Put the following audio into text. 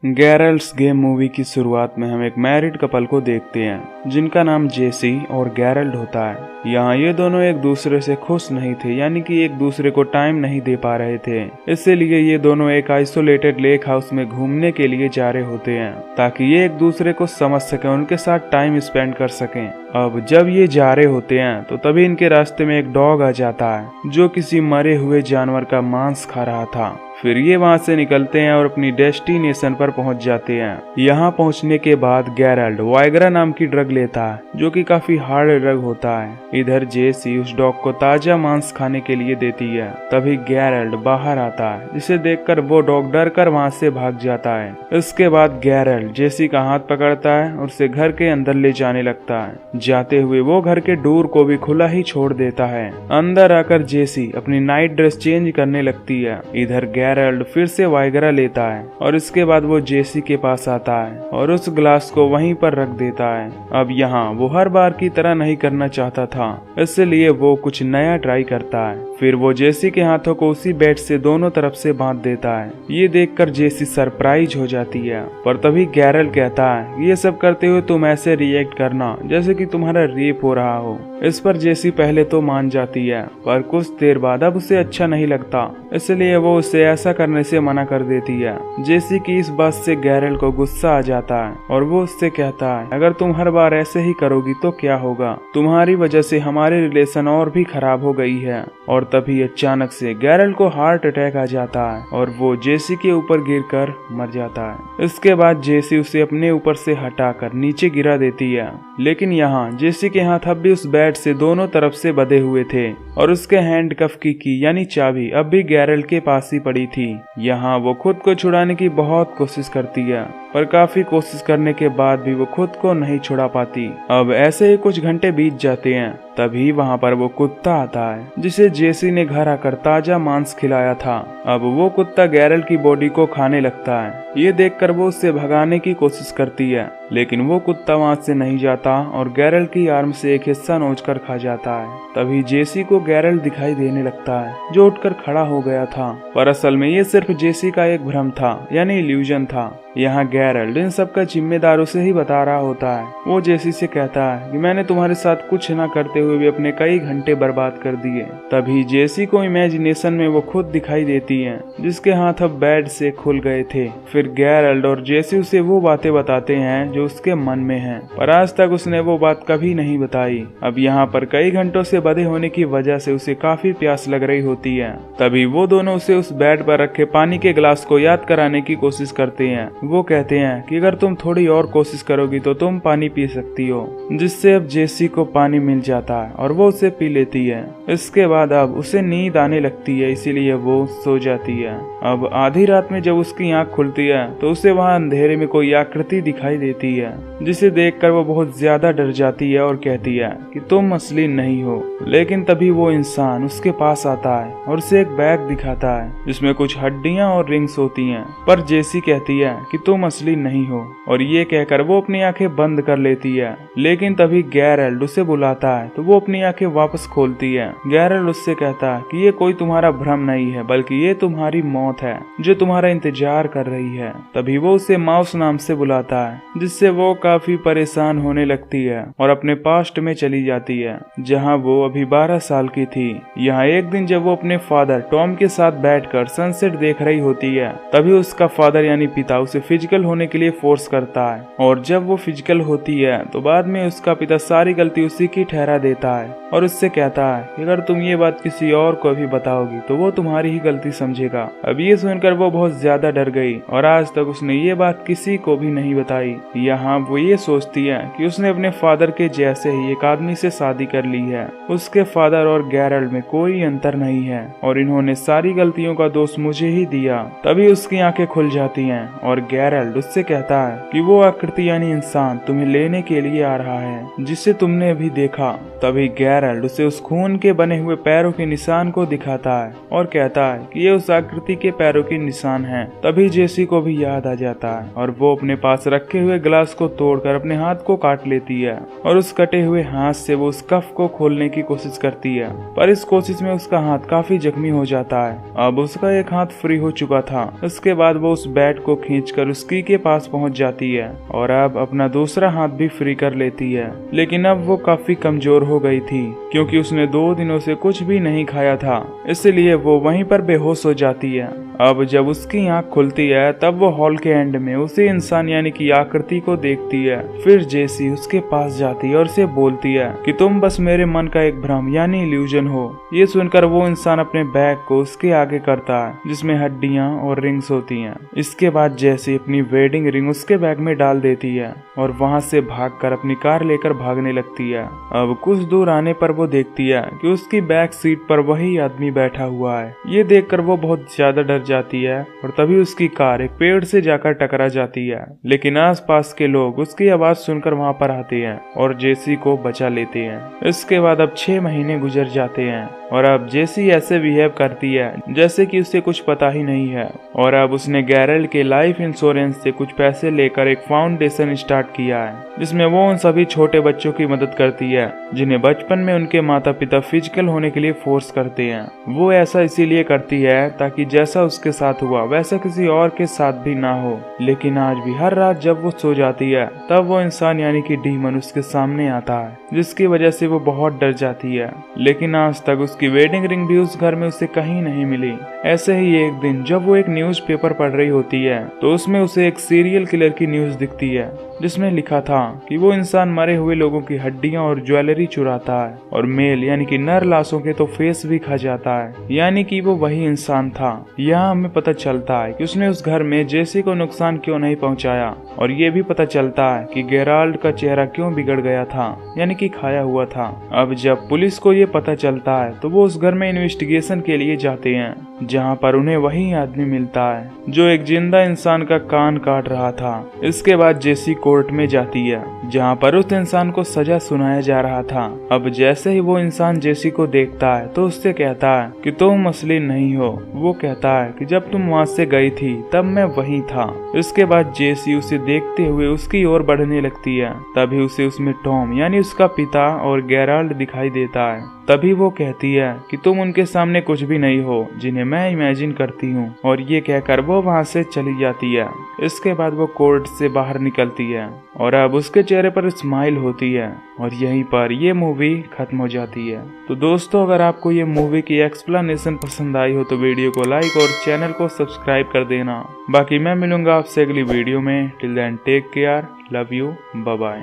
गैरल्ट्स game movie की शुरुआत में हम एक मैरिड कपल को देखते हैं जिनका नाम जेसी और गैरल्ट होता है। यहाँ ये दोनों एक दूसरे से खुश नहीं थे, यानी कि एक दूसरे को टाइम नहीं दे पा रहे थे। इसलिए ये दोनों एक आइसोलेटेड लेक हाउस में घूमने के लिए जा रहे होते हैं ताकि ये एक दूसरे को समझ सकें, उनके साथ टाइम स्पेंड कर सकें। अब जब ये जा रहे होते हैं तो तभी इनके रास्ते में एक डॉग आ जाता है जो किसी मरे हुए जानवर का मांस खा रहा था। फिर ये वहां से निकलते हैं और अपनी डेस्टिनेशन पर पहुंच जाते हैं। यहाँ पहुंचने के बाद गैरल्ट वाइग्रा नाम की ड्रग लेता है जो कि काफी हार्ड ड्रग होता है। इधर जेसी उस डॉग को ताजा मांस खाने के लिए देती है। तभी गैरल्ट बाहर आता है जिसे देखकर वो डॉग डर कर वहाँ से भाग जाता है। इसके बाद गैरल्ट जेसी का हाथ पकड़ता है और उसे घर के अंदर ले जाने लगता है। जाते हुए वो घर के डोर को भी खुला ही छोड़ देता है। अंदर आकर जेसी अपनी नाइट ड्रेस चेंज करने लगती है। इधर गैरल्ट फिर से वाइग्रा लेता है और इसके बाद वो जेसी के पास आता है और उस ग्लास को वहीं पर रख देता है। अब यहाँ वो हर बार की तरह नहीं करना चाहता था, इसलिए वो कुछ नया ट्राई करता है। फिर वो जेसी के हाथों को उसी बेड से दोनों तरफ से बांध देता है। ये देखकर जेसी सरप्राइज हो जाती है, पर तभी गैरल्ट कहता है ये सब करते हुए तुम ऐसे रिएक्ट करना जैसे कि तुम्हारा रेप हो रहा हो। इस पर जेसी पहले तो मान जाती है, पर कुछ देर बाद अब उसे अच्छा नहीं लगता, इसलिए वो उसे ऐसा करने से मना कर देती है। जेसी की इस बात से गैरल्ट को गुस्सा आ जाता है और वो उससे कहता है अगर तुम हर बार ऐसे ही करोगी तो क्या होगा, तुम्हारी वजह से हमारे रिलेशन और भी खराब हो गई है। और तभी अचानक से गैरल्ट को हार्ट अटैक आ जाता है और वो जेसी के ऊपर गिरकर मर जाता है। इसके बाद जेसी उसे अपने ऊपर से हटाकर नीचे गिरा देती है, लेकिन यहाँ जेसी के हाथ अब भी उस बेड से दोनों तरफ से बंधे हुए थे और उसके हैंडकफ की यानी चाबी अब भी गैरल्ट के पास ही पड़ी थी। यहाँ वो खुद को छुड़ाने की बहुत कोशिश करती है, पर काफी कोशिश करने के बाद भी वो खुद को नहीं छुड़ा पाती। अब ऐसे ही कुछ घंटे बीत जाते हैं। तभी वहाँ पर वो कुत्ता आता है जिसे जेसी ने घर आकर ताजा मांस खिलाया था। अब वो कुत्ता गैरल्ट की बॉडी को खाने लगता है। ये देखकर वो उससे भगाने की कोशिश करती है, लेकिन वो कुत्ता वहाँ से नहीं जाता और गैरल्ट की आर्म से एक हिस्सा नोचकर खा जाता है। तभी जेसी को गैरल्ट दिखाई देने लगता है जो उठकर खड़ा हो गया था, पर असल में ये सिर्फ जेसी का एक भ्रम था, यानी इल्यूजन था। यहाँ गैरल्ट इन सब का जिम्मेदार उसे ही बता रहा होता है। वो जेसी से कहता है कि मैंने तुम्हारे साथ कुछ न करते हुए भी अपने कई घंटे बर्बाद कर दिए। तभी जेसी को इमेजिनेशन में वो खुद दिखाई देती है जिसके हाथ अब बेड से खुल गए थे। फिर गैरल्ट और जेसी उसे वो बातें बताते हैं जो उसके मन में हैं, पर आज तक उसने वो बात कभी नहीं बताई। अब यहाँ पर कई घंटों से बंधे होने की वजह से उसे काफी प्यास लग रही होती है। तभी वो दोनों उसे उस बेड पर रखे पानी के ग्लास को याद कराने की कोशिश करते हैं। वो कहते हैं कि अगर तुम थोड़ी और कोशिश करोगी तो तुम पानी पी सकती हो, जिससे अब जेसी को पानी मिल जाता है और वो उसे पी लेती है। इसके बाद अब उसे नींद आने लगती है, इसीलिए वो सो जाती है। अब आधी रात में जब उसकी आंख खुलती है तो उसे वहाँ अंधेरे में कोई आकृति दिखाई देती है, जिसे देखकर वो बहुत ज्यादा डर जाती है और कहती है कि तुम असली नहीं हो। लेकिन तभी वो इंसान उसके पास आता है और उसे एक बैग दिखाता है जिसमें कुछ हड्डियां और रिंग्स होती हैं, पर जेसी कहती है कि तुम असली नहीं हो और ये कहकर वो अपनी आंखें बंद कर लेती है। लेकिन तभी गैरल्ट उसे बुलाता है तो वो अपनी आंखें वापस खोलती है। गैरल्ट उससे कहता है कि ये कोई तुम्हारा भ्रम नहीं है, बल्कि ये तुम्हारी मौत है जो तुम्हारा इंतजार कर रही है। तभी वो उसे माउस नाम से बुलाता है, जिससे वो काफी परेशान होने लगती है और अपने पास्ट में चली जाती है जहाँ वो अभी 12 साल की थी। यहाँ एक दिन जब वो अपने फादर टॉम के साथ बैठकर सनसेट देख रही होती है, तभी उसका फादर यानी पिता उसे फिजिकल होने के लिए फोर्स करता है और जब वो फिजिकल होती है तो बाद में उसका पिता सारी गलती उसी की ठहरा देता है और उससे कहता है कि अगर तुम ये बात किसी और को भी बताओगी तो वो तुम्हारी ही गलती समझेगा। अब ये सुनकर वो बहुत ज्यादा डर गई और आज तक उसने ये बात किसी को भी नहीं बताई। यहाँ वो ये सोचती है कि उसने अपने फादर के जैसे ही एक आदमी से शादी कर ली है। उसके फादर और गैरल्ट में कोई अंतर नहीं है और इन्होंने सारी गलतियों का दोष मुझे ही दिया। तभी उसकी आंखें खुल जाती हैं और गैरल्ट उससे कहता है कि वो आकृति यानी इंसान तुम्हें लेने के लिए आ रहा है जिसे तुमने अभी देखा। तभी गैरल्ट उसे उस खून के बने हुए पैरों के निशान को दिखाता है और कहता है कि ये उस आकृति के पैरों के निशान हैं। तभी जेसी को भी याद आ जाता है और वो अपने पास रखे हुए ग्लास को तोड़कर अपने हाथ को काट लेती है और उस कटे हुए हाथ से वो उस कफ को खोलने की कोशिश करती है, पर इस कोशिश में उसका हाथ काफी जख्मी हो जाता है। अब उसका एक हाथ फ्री हो चुका था। उसके बाद वो उस बैट को खींचकर उसकी के पास पहुंच जाती है और अब अपना दूसरा हाथ भी फ्री कर लेती है। लेकिन अब वो काफी कमजोर हो गई थी क्योंकि उसने 2 दिनों से कुछ भी नहीं खाया था, इसलिए वो वहीं पर बेहोश हो जाती है। अब जब उसकी आंख खुलती है तब वो हॉल के एंड में उसी इंसान यानी कि आकृति को देखती है। फिर जेसी उसके पास जाती है और उसे बोलती है कि तुम बस मेरे मन का एक भ्रम यानी इल्यूजन हो। ये सुनकर वो इंसान अपने बैग को उसके आगे करता है जिसमें हड्डियां और रिंग्स होती हैं। इसके बाद जेसी अपनी वेडिंग रिंग उसके बैग में डाल देती है और वहां से भागकर अपनी कार लेकर भागने लगती है। अब कुछ दूर आने पर वो देखती है कि उसकी बैक सीट पर वही आदमी बैठा हुआ है। ये देखकर वो बहुत ज्यादा डर जाती है और तभी उसकी कार एक पेड़ से जाकर टकरा जाती है। लेकिन आसपास के लोग उसकी आवाज सुनकर वहां पर आते हैं और जेसी को बचा लेते हैं। इसके बाद अब 6 महीने गुजर जाते हैं और अब जेसी ऐसे बिहेव करती है जैसे कि उसे कुछ पता ही नहीं है। और अब उसने गैरल्ड के लाइफ इंश्योरेंस से कुछ पैसे लेकर एक फाउंडेशन स्टार्ट किया है जिसमें वो उन सभी छोटे बच्चों की मदद करती है जिन्हें बचपन में उनके माता पिता फिजिकल होने के लिए फोर्स करते हैं। वो ऐसा इसीलिए करती है ताकि जैसा उसके साथ हुआ वैसा किसी और के साथ भी ना हो। लेकिन आज भी हर रात जब वो सो जाती है तब वो इंसान यानी कि डीमन उसके सामने आता है जिसकी वजह से वो बहुत डर जाती है। लेकिन आज तक उसकी वेडिंग रिंग भी उस घर में उसे कहीं नहीं मिली। ऐसे ही एक दिन जब वो एक न्यूज़पेपर पढ़ रही होती है तो उसमें उसे एक सीरियल किलर की न्यूज़ दिखती है जिसमें लिखा था कि वो इंसान मरे हुए लोगों की हड्डियां और ज्वेलरी चुराता है और मेल यानी कि नर लाशों के तो फेस भी खा जाता है, यानी कि वो वही इंसान था। यहाँ हमें पता चलता है कि उसने उस घर में जेसी को नुकसान क्यों नहीं पहुंचाया और ये भी पता चलता है कि गेराल्ड का चेहरा क्यों बिगड़ गया था यानी कि खाया हुआ था। अब जब पुलिस को ये पता चलता है तो वो उस घर में इन्वेस्टिगेशन के लिए जाते हैं जहाँ पर उन्हें वही आदमी मिलता है जो एक जिंदा इंसान का कान काट रहा था। इसके बाद जेसी कोर्ट में जाती है जहाँ पर उस इंसान को सजा सुनाया जा रहा था। अब जैसे ही वो इंसान जेसी को देखता है तो उससे कहता है कि तुम असली नहीं हो। वो कहता है कि जब तुम वहाँ से गई थी तब मैं वहीं था। इसके बाद जेसी उसे देखते हुए उसकी ओर बढ़ने लगती है। तभी उसे उसमें टॉम यानी उसका पिता और गेराल्ड दिखाई देता है। तभी वो कहती है कि तुम उनके सामने कुछ भी नहीं हो जिन्हें मैं इमेजिन करती हूँ, और ये कहकर वो वहाँ से चली जाती है। इसके बाद वो कोर्ट से बाहर निकलती है और अब उसके चेहरे पर स्माइल होती है और यहीं पर ये मूवी खत्म हो जाती है। तो दोस्तों, अगर आपको ये मूवी की एक्सप्लेनेशन पसंद आई हो तो वीडियो को लाइक और चैनल को सब्सक्राइब कर देना। बाकी मैं मिलूंगा आपसे अगली वीडियो में। Till then take care, love you, bye bye.